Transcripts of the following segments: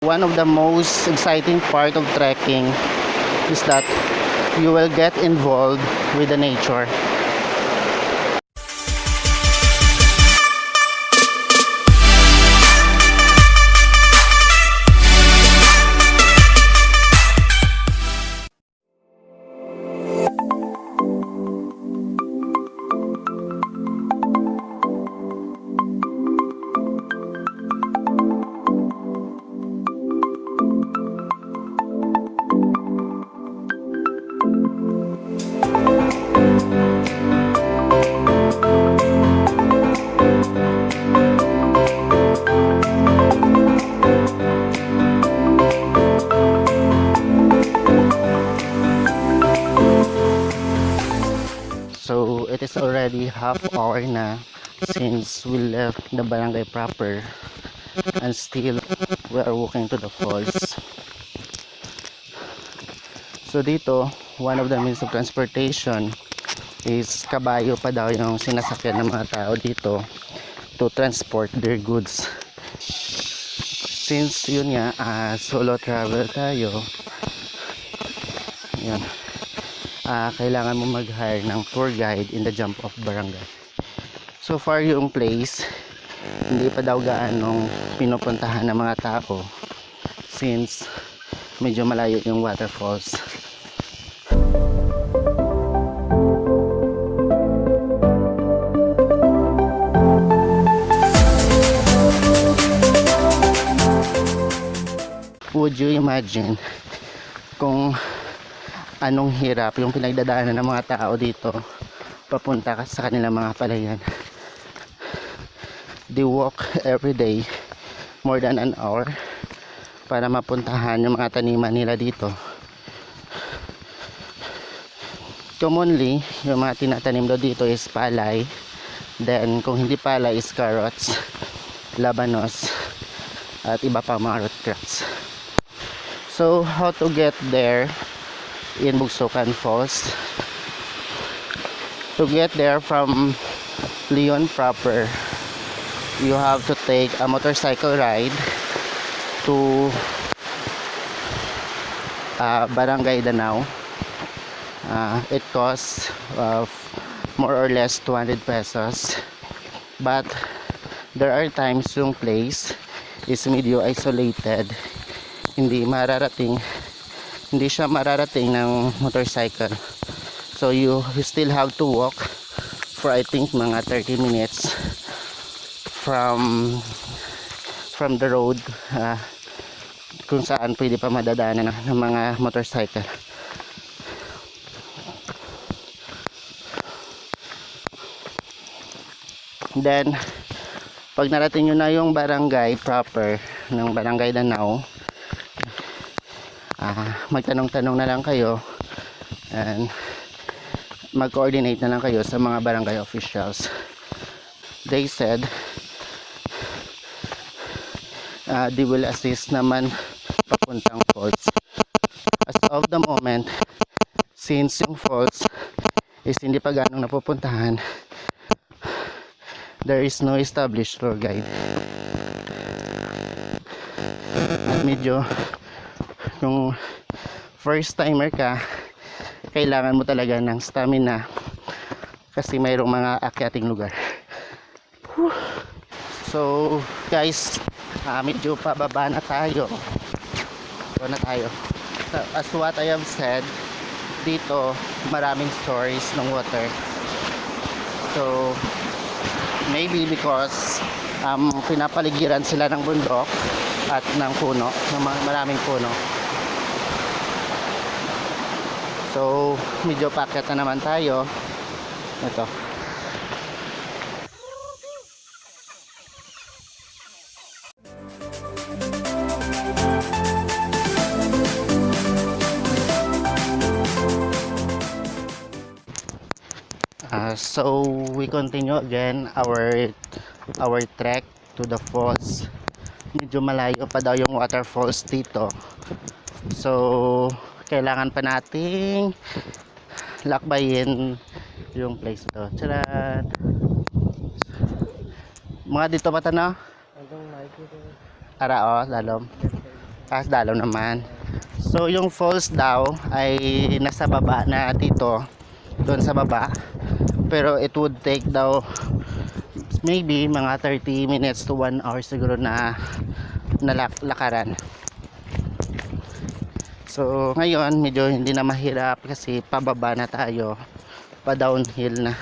One of the most exciting part of trekking is that you will get involved with the nature. So it is already half hour na since we left the barangay proper, and still we are walking to the falls. So dito, one of the means of transportation is kabayo pa daw yung sinasakyan ng mga tao dito to transport their goods. Since yun nga, solo travel tayo, yun, kailangan mo mag-hire ng tour guide in the jump off barangay. So far yung place hindi pa daw gaanong pinupuntahan ng mga tao since medyo malayo yung waterfalls. Would you imagine kung anong hirap yung pinagdadaanan ng mga tao dito papunta sa kanilang mga palayan? They walk every day more than an hour para mapuntahan yung mga taniman nila dito. Commonly, yung mga tinatanim daw dito is palay, then kung hindi palay is carrots, labanos, at iba pa mga root crops. So how to get there in Bugsukan Falls? To get there from Leon proper, you have to take a motorcycle ride to Barangay Danao. It costs more or less 200 pesos, but there are times yung place is medyo isolated, hindi siya mararating ng motorcycle, so you still have to walk for I think mga 30 minutes from the road kung saan pwede pa madadaanan ng mga motorcycle. Then pag narating nyo na yung barangay proper ng Barangay Danao, magtanong-tanong na lang kayo and mag-coordinate na lang kayo sa mga barangay officials. They said they will assist naman papuntang falls. As of the moment, since yung falls is hindi pa ganong napupuntahan, there is no established tour guide. At medyo kung first timer ka, kailangan mo talaga ng stamina kasi mayroong mga akyating lugar. So guys, medyo pababa na tayo. As what I have said, dito maraming stories ng water. So maybe because pinapaligiran sila ng bundok at ng puno, ng maraming puno. So medyo paakyat na naman tayo. Ito. So we continue again our trek to the falls. Medyo malayo pa daw yung waterfalls dito, so kailangan pa nating lakbayin yung place to. Tcharan! Mga dito pa na? Ara o, lalom. Dalaw naman. So yung falls daw ay nasa baba na dito, doon sa baba. Pero it would take daw maybe mga 30 minutes to 1 hour siguro na lakaran. So ngayon medyo hindi na mahirap kasi pababa na tayo, pa downhill na.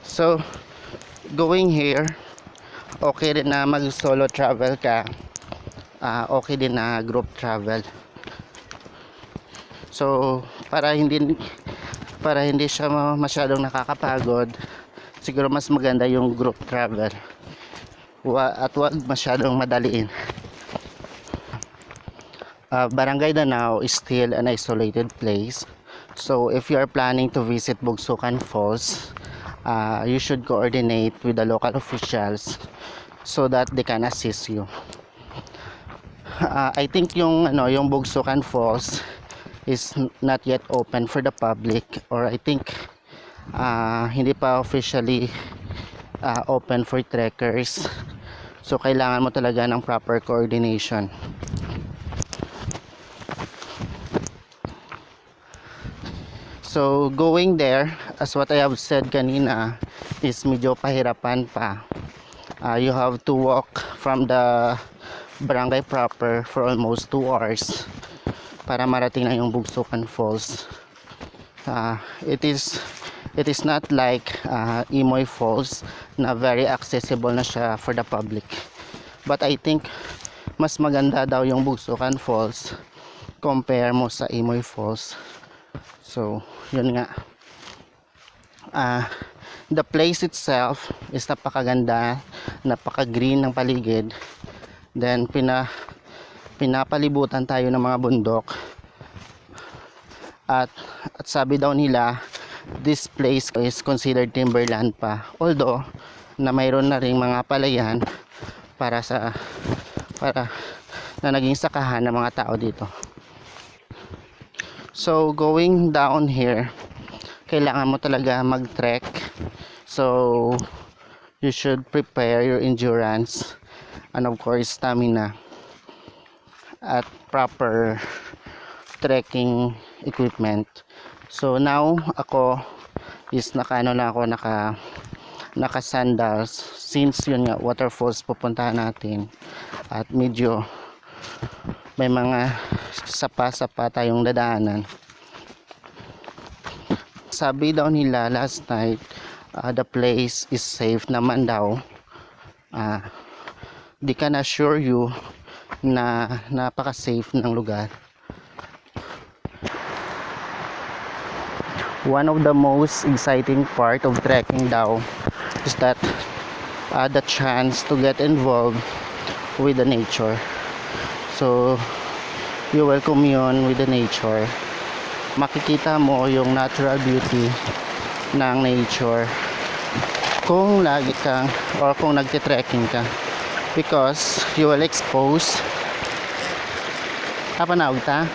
So going here, okay rin na mag solo travel ka, okay din na group travel. So para hindi siya masyadong nakakapagod, siguro mas maganda yung group travel. At wag masyadong madaliin. Barangay Danao is still an isolated place. So if you are planning to visit Bugsukan Falls, you should coordinate with the local officials so that they can assist you. I think yung Bugsukan Falls is not yet open for the public, or I think hindi pa officially open for trekkers. So kailangan mo talaga ng proper coordination. So going there, as what I have said kanina, is medyo pahirapan pa. You have to walk from the barangay proper for almost 2 hours para marating na yung Bugsukan Falls. It is not like Imoy Falls na very accessible na siya for the public. But I think mas maganda daw yung Bugsukan Falls compare mo sa Imoy Falls. So yun nga. The place itself is napakaganda, napaka-green ng paligid. Then pinapalibutan tayo ng mga bundok. At sabi daw nila, this place is considered timberland pa, although na mayroon na ring mga palayan para na naging sakahan ng mga tao dito. So going down here, kailangan mo talaga mag-trek. So you should prepare your endurance and of course stamina at proper trekking equipment. So now ako is naka sandals, since yun nga waterfalls pupuntahan natin at medyo may mga sapa-sapa tayong dadaanan. Sabi daw nila last night, the place is safe naman daw. They can assure you na napaka-safe ng lugar. One of the most exciting part of trekking daw is that the chance to get involved with the nature. So you will commune with the nature. Makikita mo yung natural beauty ng nature kung lagi kang or kung nagte-trekking ka, because you will expose kapanawag ta.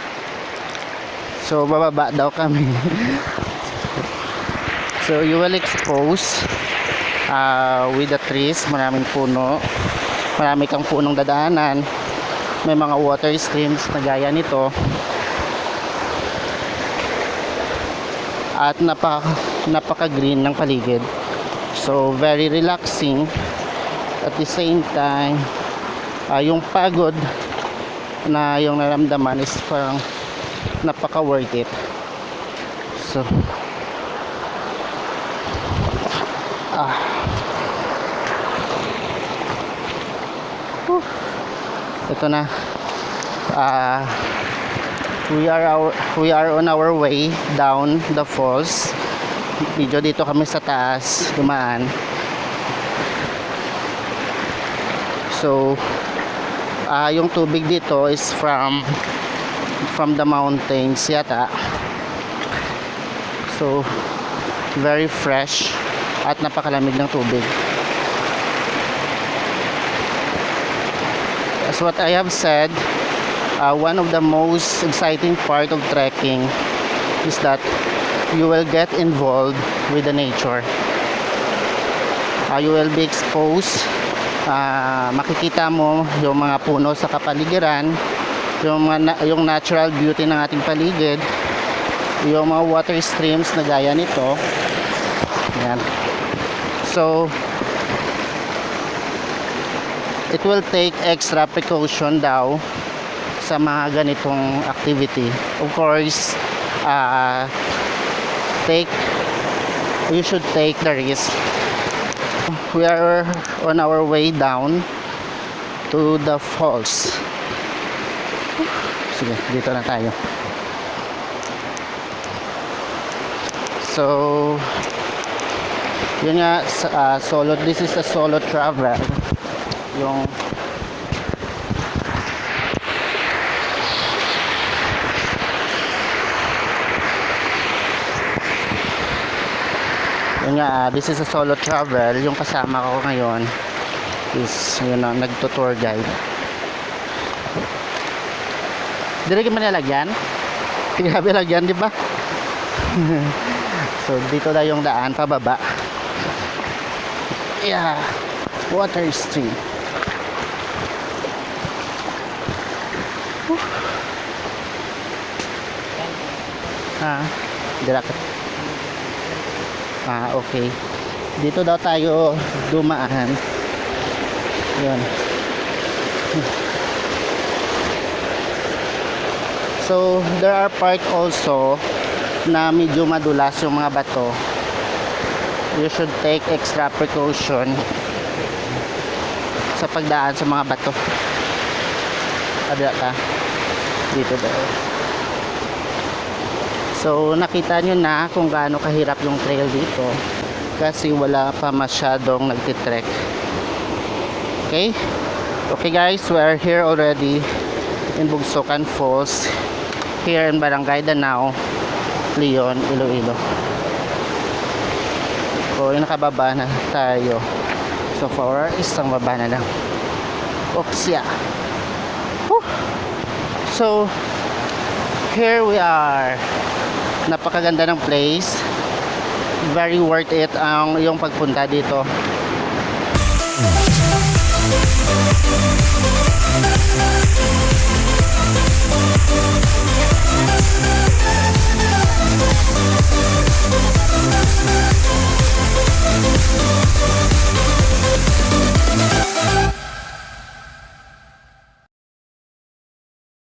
So bababa daw kami. So you will expose with the trees, maraming puno, marami kang punong dadaanan, may mga water streams na gaya nito, at napaka-green ng paligid. So very relaxing. At the same time, yung pagod na yung naramdaman is parang napaka worth it. So ito na, we are on our way down the falls. Dito kami sa taas dumaan. So yung tubig dito is from the mountains yata. So very fresh at napakalamig ng tubig. As what I have said, one of the most exciting part of trekking is that you will get involved with the nature. You will be exposed. Makikita mo yung mga puno sa kapaligiran, yung natural beauty ng ating paligid, yung mga water streams na gaya nito. Yan. So it will take extra precaution daw sa mga ganitong activity. Of course, you should take the risk. We are on our way down to the falls. Sige, dito na tayo. So yun nga, this is a solo travel. Yung this is a solo travel. Yung kasama ko ngayon is yun na, nagtutour guide. Direct man nilagyan? Grabe lagyan, di ba? So dito na yung daan pababa. Yeah, water stream. Direct. Okay. Dito daw tayo dumaan. Yan. So, there are part also na medyo madulas yung mga bato. You should take extra precaution sa pagdaan sa mga bato. Adya ka. Dito daw. So nakita nyo na kung gaano kahirap yung trail dito kasi wala pa masyadong nagtitrek. Okay? Okay guys, we are here already in Bugsukan Falls, here in Barangay Danao, Leon, Iloilo. So nakababa na tayo. So for isang baba na lang. Oops, yeah. Whew. So here we are. Napakaganda ng place, very worth it ang yung pagpunta dito.